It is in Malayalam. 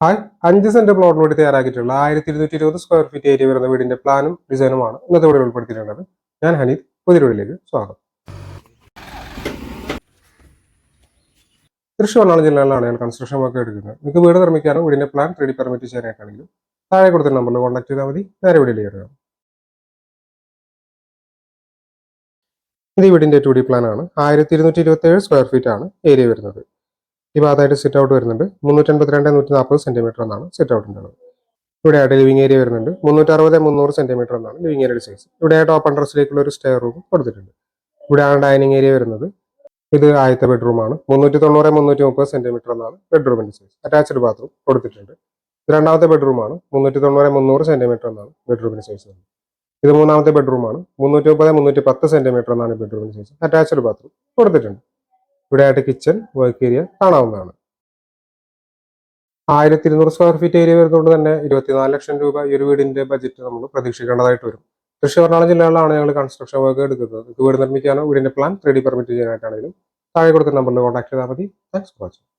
ഹായ്, 5 സെന്റ് പ്ലോട്ടിന് വേണ്ടി തയ്യാറാക്കിയിട്ടുള്ള 1220 സ്ക്വയർ ഫീറ്റ് ഏരിയ വരുന്ന വീടിന്റെ പ്ലാനും ഡിസൈനുമാണ് ഇന്നത്തെ വീഡിയോ ഉൾപ്പെടുത്തിയിട്ടുള്ളത്. ഞാൻ ഹനീദ്, പുതിയ വീഡിയോയിലേക്ക് സ്വാഗതം. തൃശ്ശൂർ എറണാകുളം ജില്ലകളിലാണ് ഞാൻ കൺസ്ട്രക്ഷൻ വർക്ക് എടുക്കുന്നത്. നിങ്ങൾക്ക് വീട് നിർമ്മിക്കാനോ വീടിന്റെ പ്ലാൻ 3D പെർമിറ്റ് ചെയ്യാനായിട്ടാണെങ്കിലും താഴെ കൊടുത്ത നമ്പറിൽ കോൺടാക്ട് ചെയ്താൽ മതി. നേരെ വീഡിയോയിലേക്ക് വരാം. ഇത് ഈ വീടിന്റെ 2D പ്ലാൻ ആണ്. 1227 സ്ക്വയർ ഫീറ്റ് ആണ് ഏരിയ വരുന്നത്. ഈ ഭാഗത്തായിട്ട് സിറ്റ് ഔട്ട് വരുന്നുണ്ട്. 382-140 സെന്റിമീറ്റർ എന്നാണ് സിറ്റ് ഔട്ടിൻ്റെ അളവ്. ഇവിടെ ആയിട്ട് ലിവിംഗ് ഏരിയ വരുന്നുണ്ട്. 360-300 സെന്റിമീറ്റർ എന്നാണ് ലിവിംഗ് ഏരിയയുടെ സൈസ്. ഇവിടെ ആയിട്ട് ഓപ്പൺ ടെറസിലേക്കുള്ള ഒരു സ്റ്റെയർ റൂം കൊടുത്തിട്ടുണ്ട്. ഇവിടെയാണ് ഡൈനിങ് ഏരിയ വരുന്നത്. ഇത് ആദ്യത്തെ ബെഡ്റൂമാണ്. 390-330 സെന്റിമീറ്റർ എന്നാണ് ബെഡ്റൂമിന്റെ സൈസ്. അറ്റാച്ച്ഡ് ബാത്റൂം കൊടുത്തിട്ടുണ്ട്. ഇത് രണ്ടാമത്തെ ബെഡ്റൂമാണ്. 390-300 സെന്റിമീറ്റർ എന്നാണ് ബെഡ്റൂമിന്റെ സൈസ്. ഇത് മൂന്നാമത്തെ ബെഡ്റൂമാണ്. 330-310 സെന്റിമീറ്റർ എന്നാണ് ബെഡ്റൂമിന്റെ സൈസ്. അറ്റാച്ച്ഡ് ബാത്റൂം കൊടുത്തിട്ടുണ്ട്. ഇവിടെ ആയിട്ട് കിച്ചൺ, വർക്ക് ഏരിയ കാണാവുന്നതാണ്. 1200 സ്ക്വയർ ഫീറ്റ് ഏരിയ വരുന്നതുകൊണ്ട് തന്നെ 24 ലക്ഷം രൂപ ഈ ഒരു വീടിന്റെ ബജറ്റ് നമ്മൾ പ്രതീക്ഷിക്കേണ്ടതായിട്ട് വരും. തൃശ്ശൂർ എറണാകുളം ജില്ലകളിലാണ് ഞങ്ങൾ കൺസ്ട്രക്ഷൻ വർക്ക് എടുക്കുന്നത്. വീട് നിർമ്മിക്കാനോ വീടിന്റെ പ്ലാൻ 3D പെർമിറ്റ് ചെയ്യാനായിട്ടാണെങ്കിലും താഴെ കൊടുക്കുന്ന നമ്പറിൽ കോൺടാക്ട് ചെയ്താൽ മതി. Thanks for watching.